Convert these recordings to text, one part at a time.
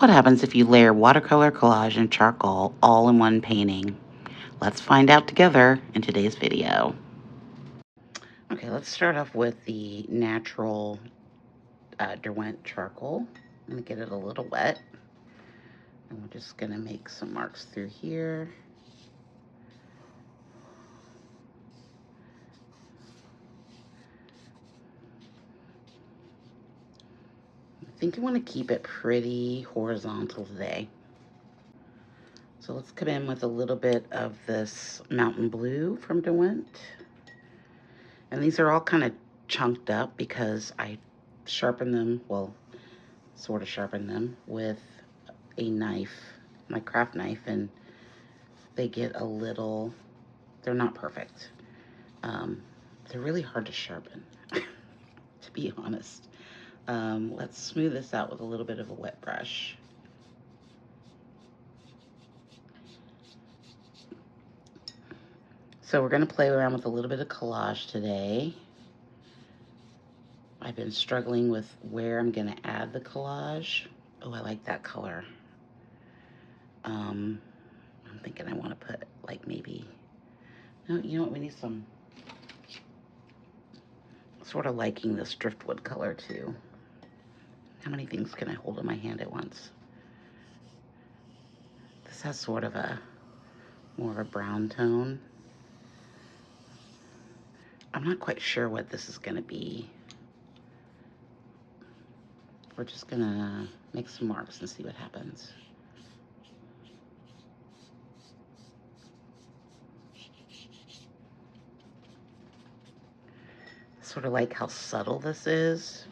What happens if you layer watercolor, collage, and charcoal all in one painting? Let's find out together in today's video. Okay, let's start off with the natural Derwent charcoal. I'm going to get it a little wet. And we're just going to make some marks through here. I think you want to keep it pretty horizontal today. So let's come in with a little bit of this Mountain Blue from Derwent. And these are all kind of chunked up because I sharpened them, well, sort of sharpened them with a knife, my craft knife, and they get a little, they're not perfect. They're really hard to sharpen, to be honest. Let's smooth this out with a little bit of a wet brush. So we're going to play around with a little bit of collage today. I've been struggling with where I'm going to add the collage. Oh, I like that color. I'm thinking I want to put like maybe, no, you know what, we need some, sort of liking this driftwood color too. How many things can I hold in my hand at once? This has sort of a, more of a brown tone. I'm not quite sure what this is going to be. We're just going to make some marks and see what happens. Sort of like how subtle this is.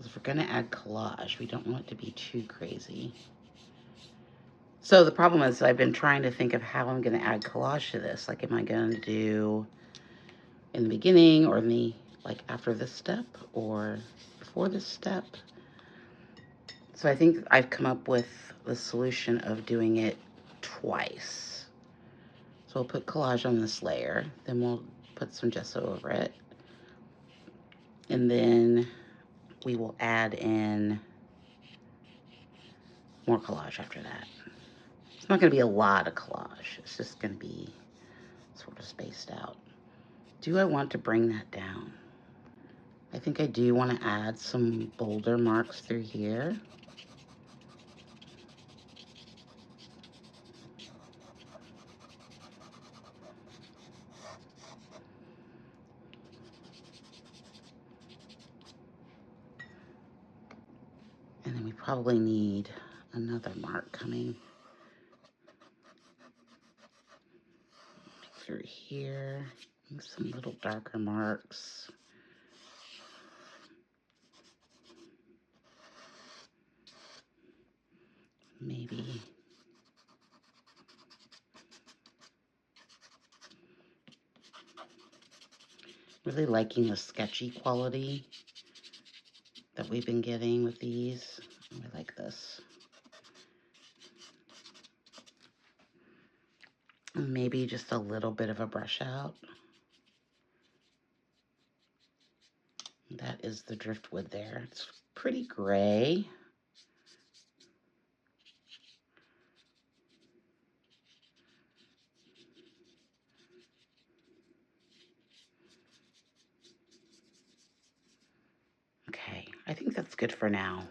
If we're going to add collage, we don't want it to be too crazy. So the problem is I've been trying to think of how I'm going to add collage to this. Like, am I going to do in the beginning or in the, like after this step or before this step? So I think I've come up with the solution of doing it twice. So we'll put collage on this layer, then we'll put some gesso over it. And then we will add in more collage after that. It's not going to be a lot of collage. It's just going to be sort of spaced out. Do I want to bring that down? I think I do want to add some bolder marks through here. And then we probably need another mark coming through here. Some little darker marks. Maybe really liking the sketchy quality that we've been getting with these. I like this. Maybe just a little bit of a brush out. That is the driftwood there. It's pretty gray. Okay, I think that's good for now.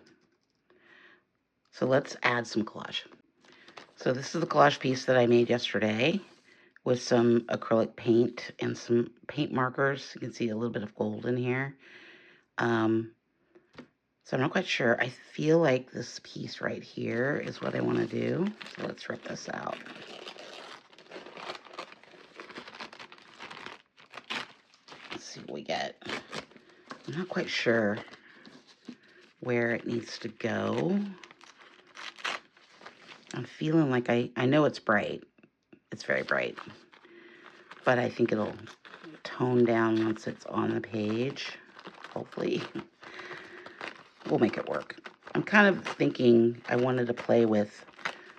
So let's add some collage. So this is the collage piece that I made yesterday with some acrylic paint and some paint markers. You can see a little bit of gold in here. So I'm not quite sure. I feel like this piece right here is what I want to do. So let's rip this out. Let's see what we get. I'm not quite sure where it needs to go. I'm feeling like I know it's bright. It's very bright. But I think it'll tone down once it's on the page. Hopefully. We'll make it work. I'm kind of thinking I wanted to play with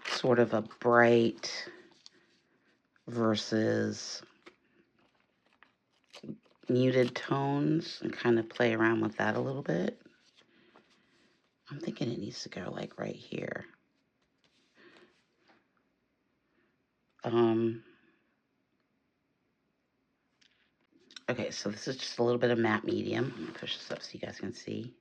sort of a bright versus muted tones and kind of play around with that a little bit. I'm thinking it needs to go like right here. Okay, so this is just a little bit of matte medium. I'm gonna push this up so you guys can see.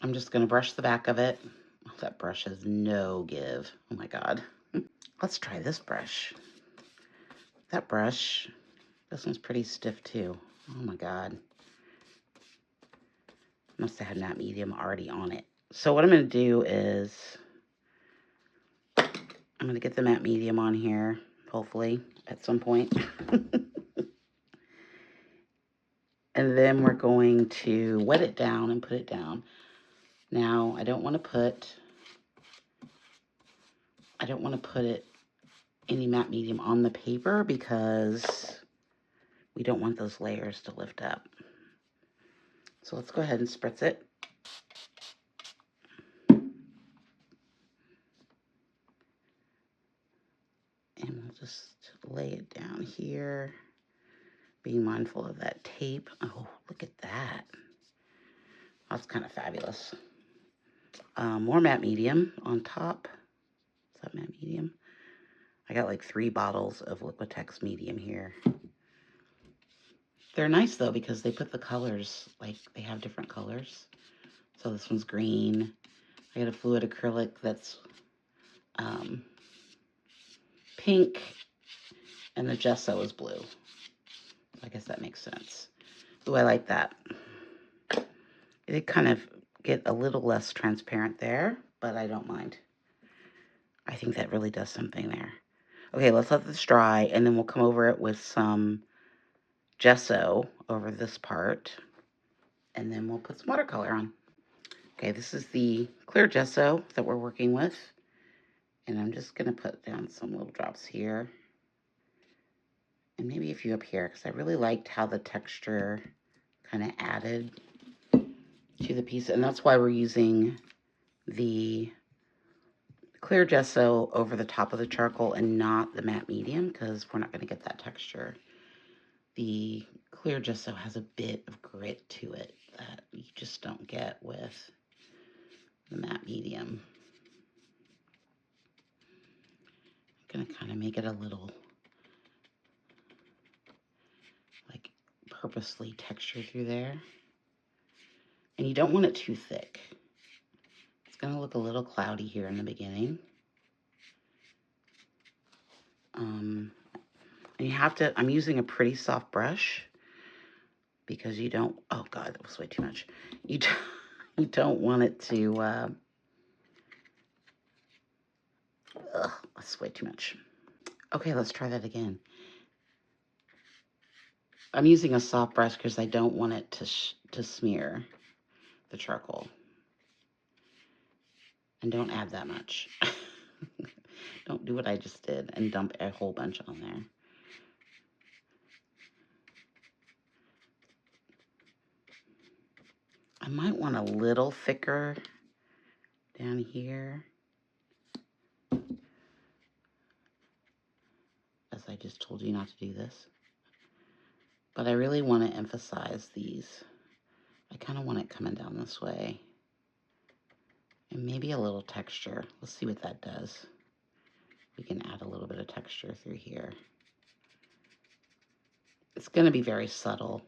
I'm just gonna brush the back of it. Oh, that brush has no give. Oh my God. Let's try this brush. That brush, this one's pretty stiff too. Oh my God. Must have had matte medium already on it. So what I'm gonna do is, I'm gonna get the matte medium on here, hopefully, at some point. And then we're going to wet it down and put it down. Now, I don't want to put any matte medium on the paper because we don't want those layers to lift up. So let's go ahead and spritz it. And we'll just lay it down here, being mindful of that tape. Oh, look at that. That's kind of fabulous. More matte medium on top. Is that matte medium? I got like 3 bottles of Liquitex medium here. They're nice though because they put the colors, like they have different colors. So this one's green. I got a fluid acrylic that's pink, and the gesso is blue. I guess that makes sense. Ooh, I like that. It did kind of get a little less transparent there, but I don't mind. I think that really does something there. Okay, let's let this dry, and then we'll come over it with some gesso over this part, and then we'll put some watercolor on. Okay, this is the clear gesso that we're working with, and I'm just going to put down some little drops here, and maybe a few up here, because I really liked how the texture kind of added to the piece, and that's why we're using the clear gesso over the top of the charcoal and not the matte medium, because we're not going to get that texture. The clear gesso has a bit of grit to it that you just don't get with the matte medium. I'm going to kind of make it a little like purposely texture through there. And you don't want it too thick. It's going to look a little cloudy here in the beginning. And you have to, I'm using a pretty soft brush because you don't, oh God, that was way too much. You don't want it to, that's way too much. Okay, let's try that again. I'm using a soft brush because I don't want it to smear the charcoal. And don't add that much. Don't do what I just did and dump a whole bunch on there. I might want a little thicker down here, as I just told you not to do this. But I really want to emphasize these. I kind of want it coming down this way. And maybe a little texture. Let's see what that does. We can add a little bit of texture through here. It's going to be very subtle.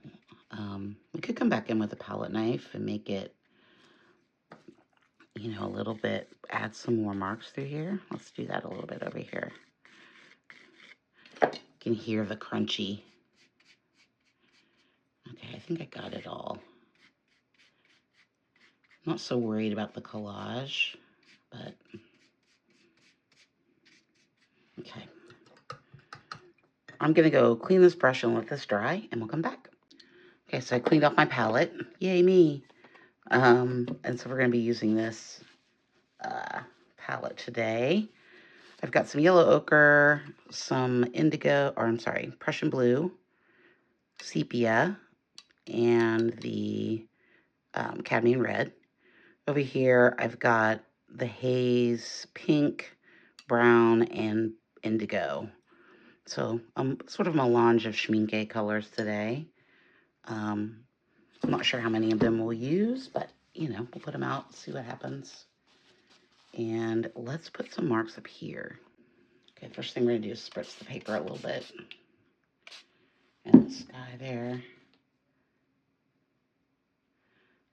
We could come back in with a palette knife and make it, you know, a little bit, add some more marks through here. Let's do that a little bit over here. You can hear the crunchy. Okay, I think I got it all. I'm not so worried about the collage, but okay. I'm gonna go clean this brush and let this dry, and we'll come back. Okay, so I cleaned off my palette. Yay me. And so we're gonna be using this palette today. I've got some yellow ochre, some indigo, or I'm sorry, Prussian blue, sepia, and the cadmium red. Over here, I've got the haze pink, brown, and indigo. So sort of a melange of Schmincke colors today. I'm not sure how many of them we'll use, but you know, we'll put them out, see what happens. And let's put some marks up here. Okay, first thing we're gonna do is spritz the paper a little bit. And the sky there.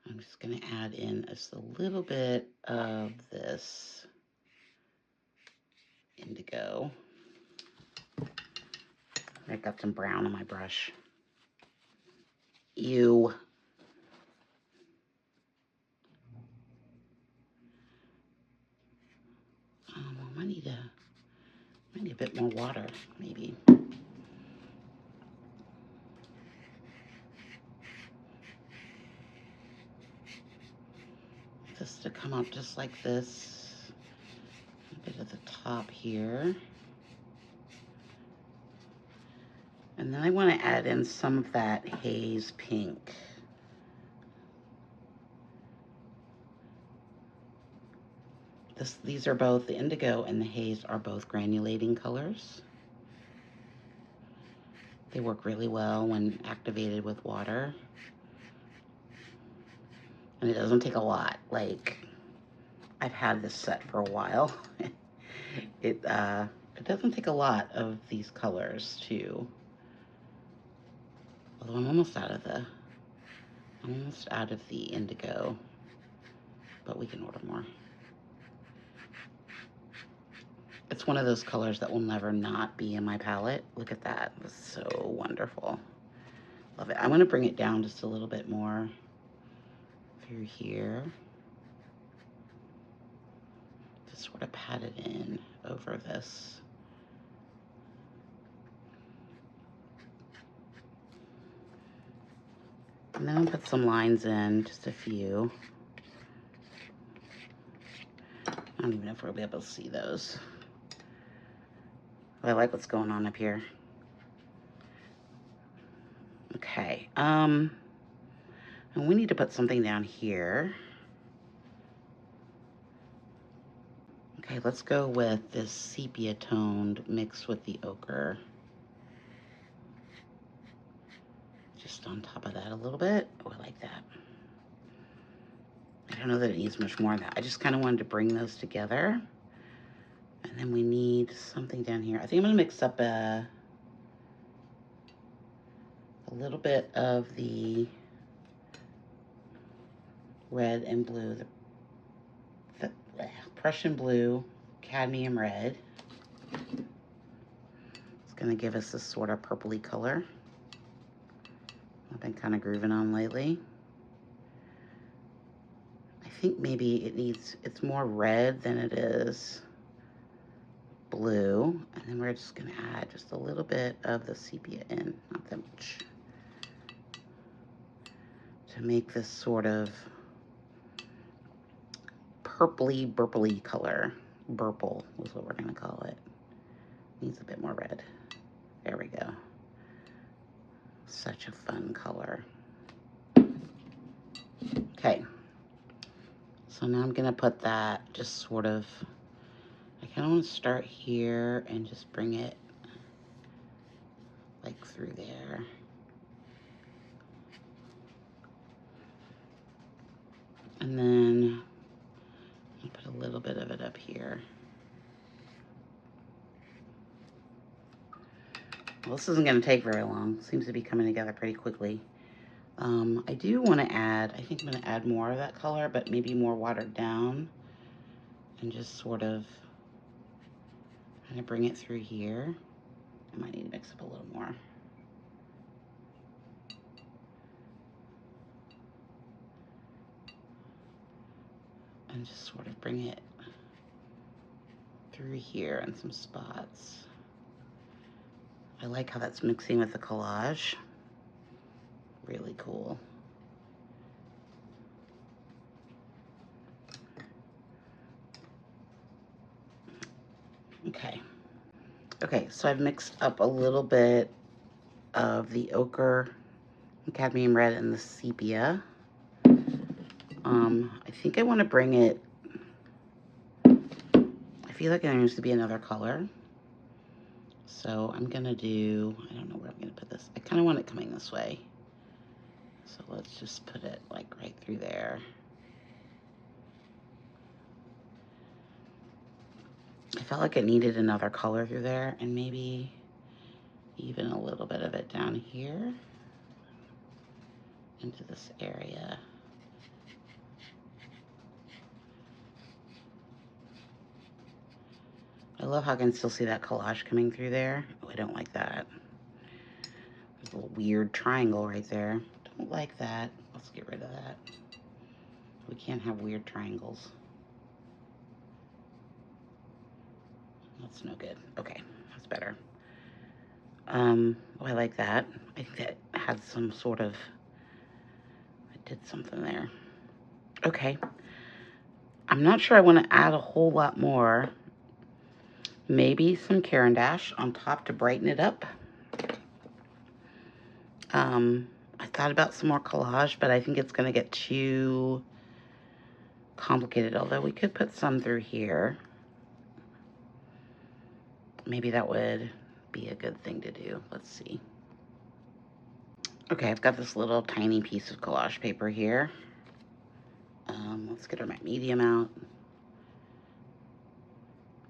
I'm just gonna add in just a little bit of this indigo. I got some brown on my brush. Ew. I need a bit more water, maybe. Just to come up just like this. A bit at the top here. And then I want to add in some of that haze pink. These are both, the indigo and the haze are both granulating colors. They work really well when activated with water. And it doesn't take a lot. Like, I've had this set for a while. It doesn't take a lot of these colors to, although I'm almost out of the indigo, but we can order more. It's one of those colors that will never not be in my palette. Look at that. It's so wonderful. Love it. I want to bring it down just a little bit more through here. Just sort of pat it in over this. And then I'll put some lines in, just a few. I don't even know if we'll be able to see those. But I like what's going on up here. Okay, and we need to put something down here. Okay, let's go with this sepia toned mixed with the ochre. Just on top of that a little bit. Oh, I like that. I don't know that it needs much more of that. I just kind of wanted to bring those together. And then we need something down here. I think I'm gonna mix up a little bit of the red and blue, the Prussian blue, cadmium red. It's gonna give us this sort of purpley color I've been kind of grooving on lately. I think maybe it's more red than it is blue. And then we're just gonna add just a little bit of the sepia in, not that much, to make this sort of purpley, purpley color. Purple is what we're gonna call it. Needs a bit more red. There we go. Such a fun color. Okay. So now I'm gonna put that just sort of, I kind of want to start here and just bring it like through there. And then I'll put a little bit of it up here. Well, this isn't going to take very long. Seems to be coming together pretty quickly. I do want to add, I think I'm going to add more of that color, but maybe more watered down. And just sort of kind of bring it through here. I might need to mix up a little more. And just sort of bring it through here in some spots. I like how that's mixing with the collage. Really cool. Okay. Okay, so I've mixed up a little bit of the ochre, cadmium red, and the sepia. I think I want to bring it, I feel like there needs to be another color. So I'm gonna do, I don't know where I'm gonna put this. I kind of want it coming this way. So let's just put it like right through there. I felt like it needed another color through there, and maybe even a little bit of it down here into this area. I love how I can still see that collage coming through there. Oh, I don't like that. There's a little weird triangle right there. Don't like that. Let's get rid of that. We can't have weird triangles. That's no good. Okay, that's better. Oh, I like that. I think that had some sort of, I did something there. Okay. I'm not sure I want to add a whole lot more. Maybe some Caran d'Ache on top to brighten it up. I thought about some more collage, but I think it's going to get too complicated, although we could put some through here. Maybe that would be a good thing to do. Let's see. Okay, I've got this little tiny piece of collage paper here. Let's get our medium out.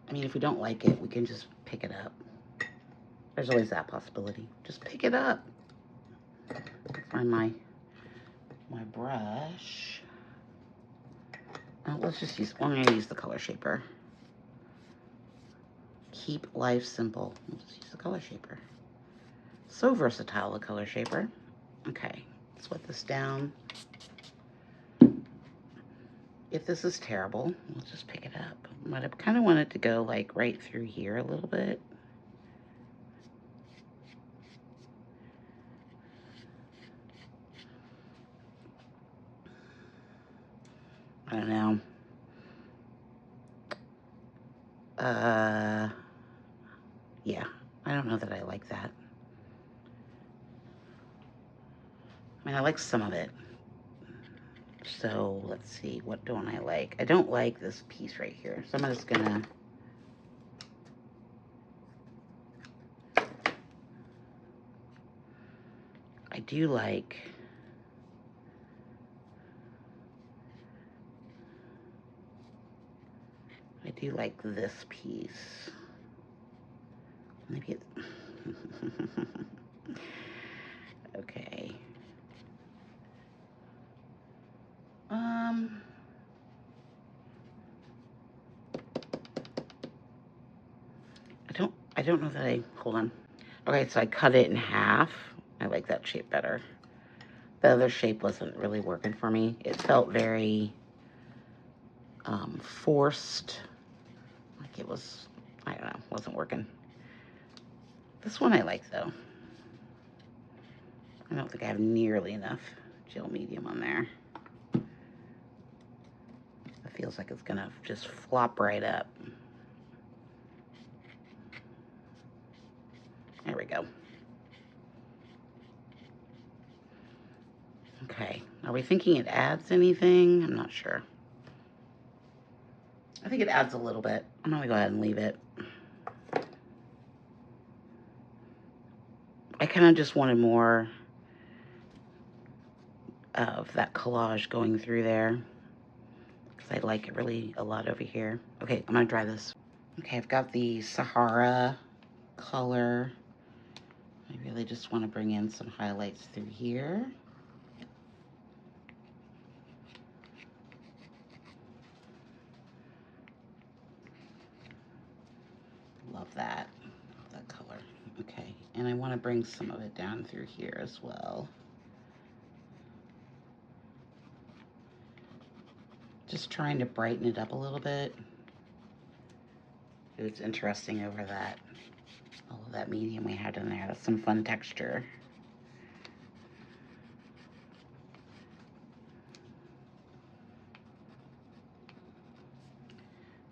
I mean, if we don't like it, we can just pick it up. There's always that possibility. Just pick it up. Find my brush. Let's just use, I'm gonna use the color shaper. Keep life simple. We'll just use the color shaper. So versatile, the color shaper. Okay, let's wet this down. If this is terrible, we'll just pick it up. But I kind of want it to go like right through here a little bit. I don't know. Yeah, I don't know that I like that. I mean, I like some of it. So let's see, what don't I like? I don't like this piece right here. So I'm just gonna, I do like this piece. Maybe it's, okay. I don't know that hold on. Okay, so I cut it in half. I like that shape better. The other shape wasn't really working for me. It felt very forced. Like it was, I don't know, wasn't working. This one I like though. I don't think I have nearly enough gel medium on there. It feels like it's gonna just flop right up. There we go. Okay, are we thinking it adds anything? I'm not sure. I think it adds a little bit. I'm gonna go ahead and leave it. I kind of just wanted more of that collage going through there because I like it really a lot over here. Okay, I'm gonna dry this. Okay, I've got the Sahara color. I really just want to bring in some highlights through here. Love that color. Okay, and I want to bring some of it down through here as well. Just trying to brighten it up a little bit. It's interesting over that, all of that medium we had in there. That's some fun texture.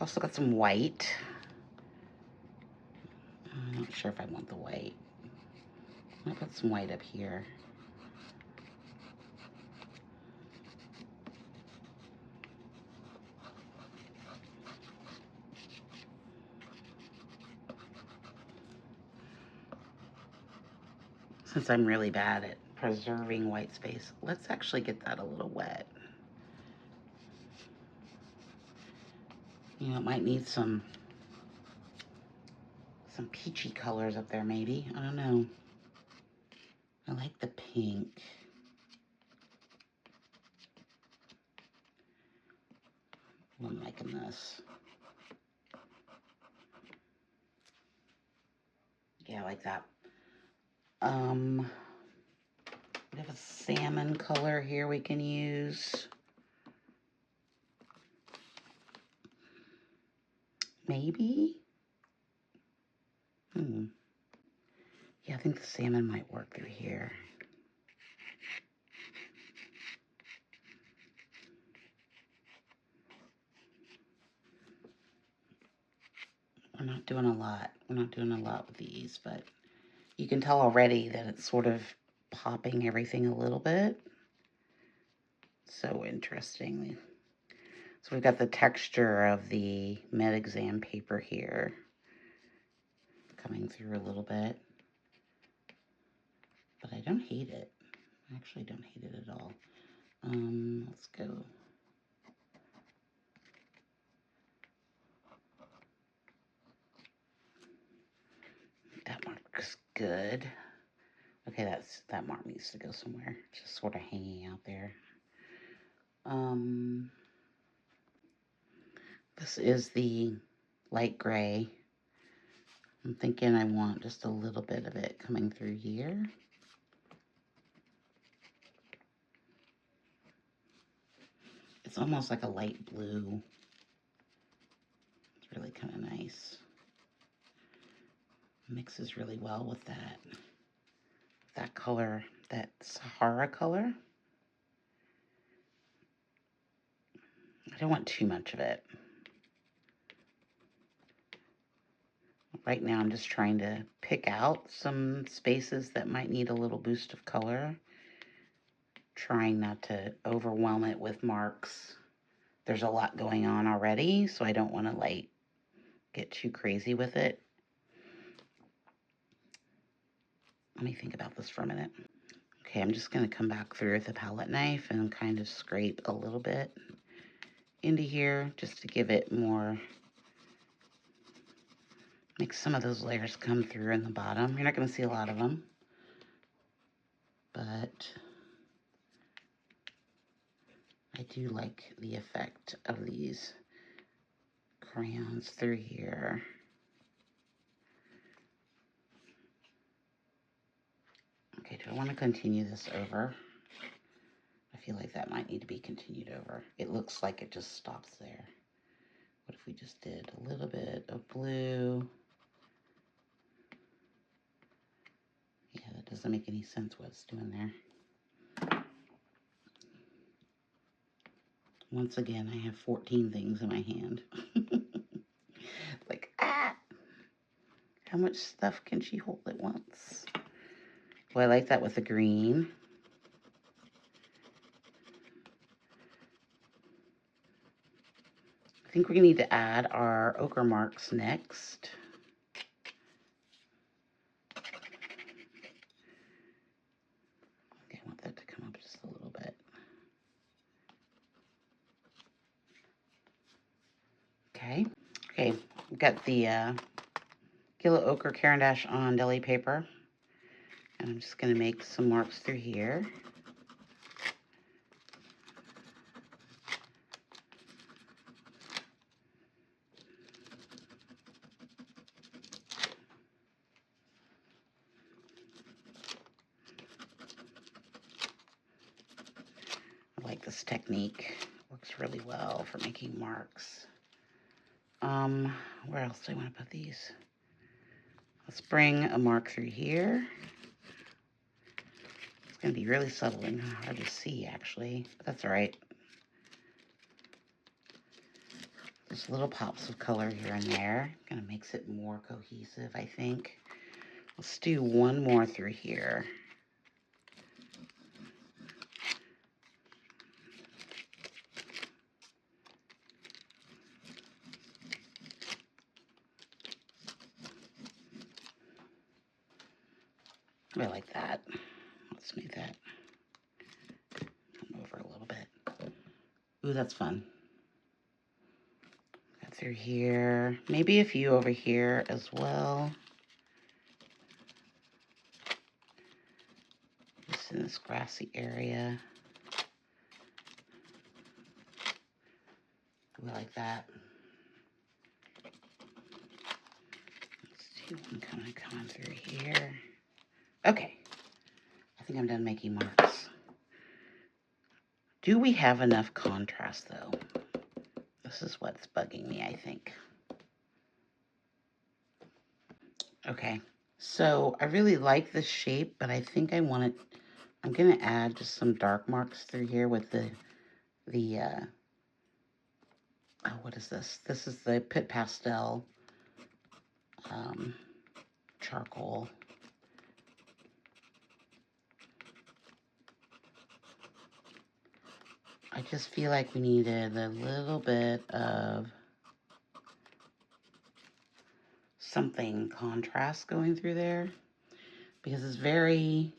Also got some white. I'm not sure if I want the white. I'll put some white up here. Since I'm really bad at preserving white space. Let's actually get that a little wet. You know, it might need some peachy colors up there maybe. I don't know. I like the pink. I'm liking this. Yeah, I like that. We have a salmon color here we can use. Maybe? Yeah, I think the salmon might work through here. We're not doing a lot. We're not doing a lot with these, but you can tell already that it's sort of popping everything a little bit. So interesting. So we've got the texture of the med exam paper here coming through a little bit. But I don't hate it. I actually don't hate it at all. Let's go. That mark's good. Okay, that mark needs to go somewhere. Just sort of hanging out there. This is the light gray. I'm thinking I want just a little bit of it coming through here. It's almost like a light blue. It's really kind of nice. Mixes really well with that color, that Sahara color. I don't want too much of it. Right now I'm just trying to pick out some spaces that might need a little boost of color. Trying not to overwhelm it with marks. There's a lot going on already, so I don't want to like get too crazy with it. Let me think about this for a minute. Okay, I'm just going to come back through with a palette knife and kind of scrape a little bit into here just to give it more, make some of those layers come through in the bottom. You're not going to see a lot of them, but I do like the effect of these crayons through here. Okay, do I want to continue this over? I feel like that might need to be continued over. It looks like it just stops there. What if we just did a little bit of blue? Yeah, that doesn't make any sense what it's doing there. Once again, I have 14 things in my hand. Like, how much stuff can she hold at once? Well, I like that with the green. I think we need to add our ochre marks next. Okay, I want that to come up just a little bit. Okay, we've got the Gila Ochre Caran d'Ache on deli paper. And I'm just going to make some marks through here. I like this technique. Works really well for making marks. Where else do I want to put these? Let's bring a mark through here. It's going to be really subtle and hard to see, actually, but that's all right. Just little pops of color here and there. Kind of makes it more cohesive, I think. Let's do one more through here. I like that. smooth that. Come over a little bit. Ooh, that's fun. Got through here. Maybe a few over here as well. Just in this grassy area. Ooh, I like that. Let's do one kind of coming through here. Okay. I think I'm done making marks. Do we have enough contrast, though? This is what's bugging me, I think. Okay, so I really like this shape, but I think I want it, I'm going to add just some dark marks through here with the oh, what is this? This is the Pit Pastel charcoal. I just feel like we needed a little bit of something contrast going through there because it's very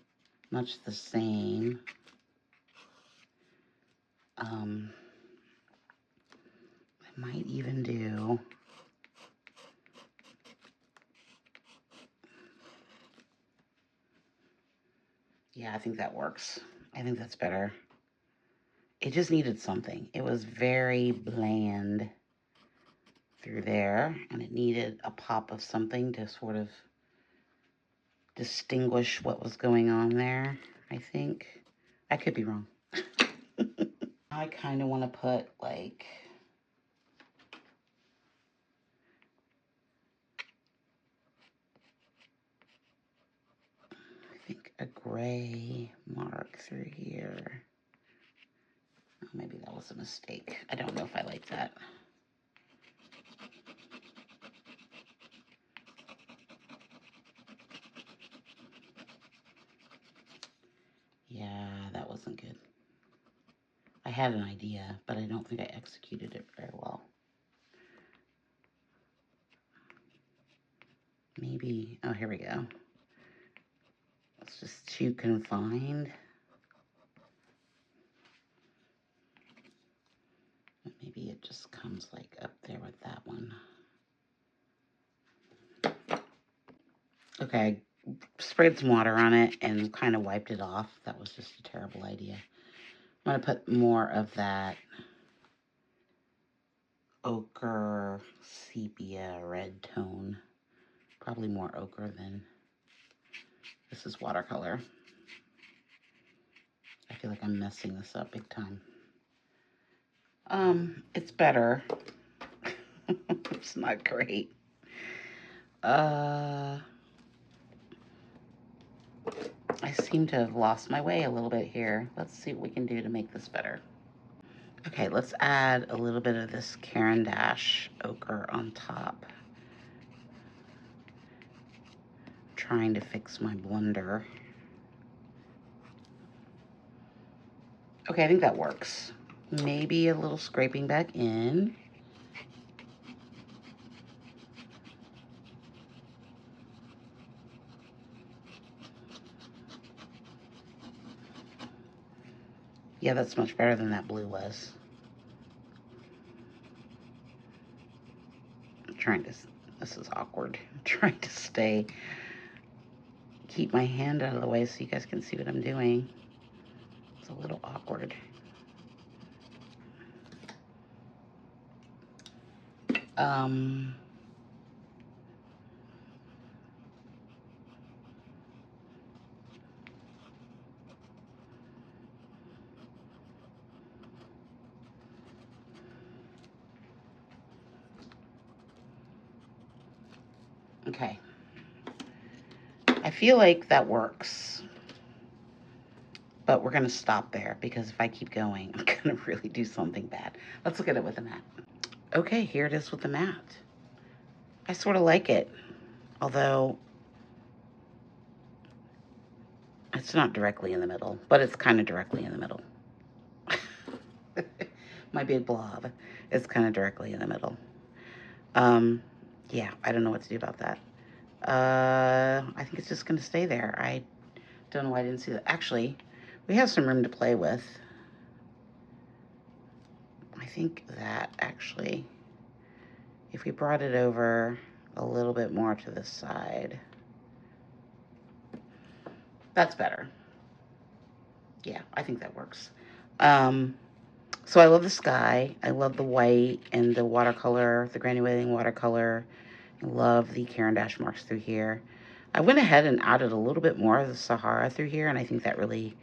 much the same. I might even do yeah, I think that works. I think that's better. It just needed something. It was very bland through there, and it needed a pop of something to sort of distinguish what was going on there, I think. I could be wrong. I kind of want to put, like, I think a gray mark through here. Oh, maybe that was a mistake. I don't know if I like that. Yeah, that wasn't good. I had an idea, but I don't think I executed it very well. Maybe, oh, here we go. It's just too confined. Maybe it just comes like up there with that one. Okay, I sprayed some water on it and kind of wiped it off. That was just a terrible idea. I'm gonna put more of that ochre sepia red tone. Probably more ochre than, this is watercolor. I feel like I'm messing this up big time. It's better. It's not great. I seem to have lost my way a little bit here. Let's see what we can do to make this better. Okay, let's add a little bit of this Caran d'Ache ochre on top. Trying to fix my blender. Okay, I think that works. Maybe a little scraping back in. Yeah, that's much better than that blue was. I'm trying to, this is awkward. I'm trying to keep my hand out of the way so you guys can see what I'm doing. It's a little awkward. Okay. I feel like that works. But we're gonna stop there because if I keep going, I'm gonna really do something bad. Let's look at it with the mat. Okay, here it is with the mat. I sort of like it, although it's not directly in the middle, but it's kind of directly in the middle. My big blob is kind of directly in the middle. Yeah, I don't know what to do about that. I think it's just gonna stay there. I Don't know why I didn't see that. Actually, we have some room to play with. I think that actually, if we brought it over a little bit more to the side, that's better. Yeah, I think that works. So I love the sky. I love the white and the watercolor, the granulating watercolor. I love the Caran d'Ache marks through here. I went ahead and added a little bit more of the Sahara through here, and I think that really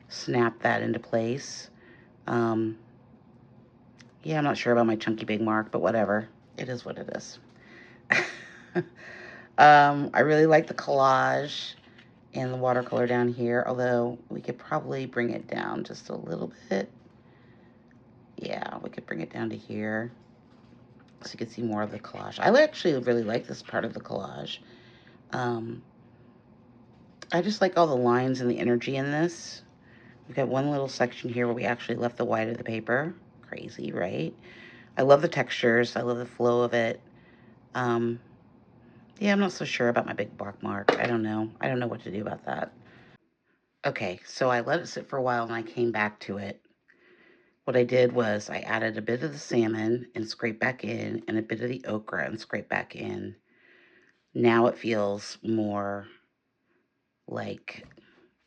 snapped that into place. Yeah, I'm not sure about my chunky big mark, but whatever. It is what it is. I really like the collage and the watercolor down here, although we could probably bring it down just a little bit. Yeah, we could bring it down to here so you can see more of the collage. I actually really like this part of the collage. I just like all the lines and the energy in this. We've got one little section here where we actually left the white of the paper. Crazy, right? I love the textures. I love the flow of it. Yeah, I'm not so sure about my big block mark. I don't know. I don't know what to do about that. Okay, so I let it sit for a while and I came back to it. What I did was I added a bit of the salmon and scraped back in, and a bit of the ochre and scraped back in. Now it feels more like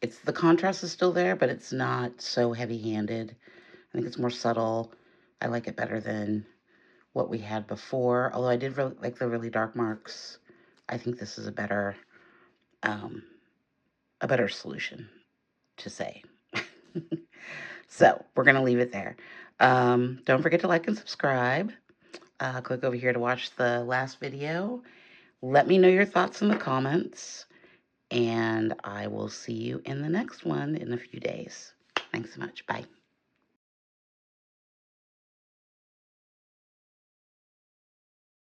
the contrast is still there, but it's not so heavy-handed. I think it's more subtle. I like it better than what we had before. Although I did really like the really dark marks. I think this is a better solution to say. So we're gonna leave it there. Don't forget to like and subscribe. Click over here to watch the last video. Let me know your thoughts in the comments, and I will see you in the next one in a few days. Thanks so much. Bye.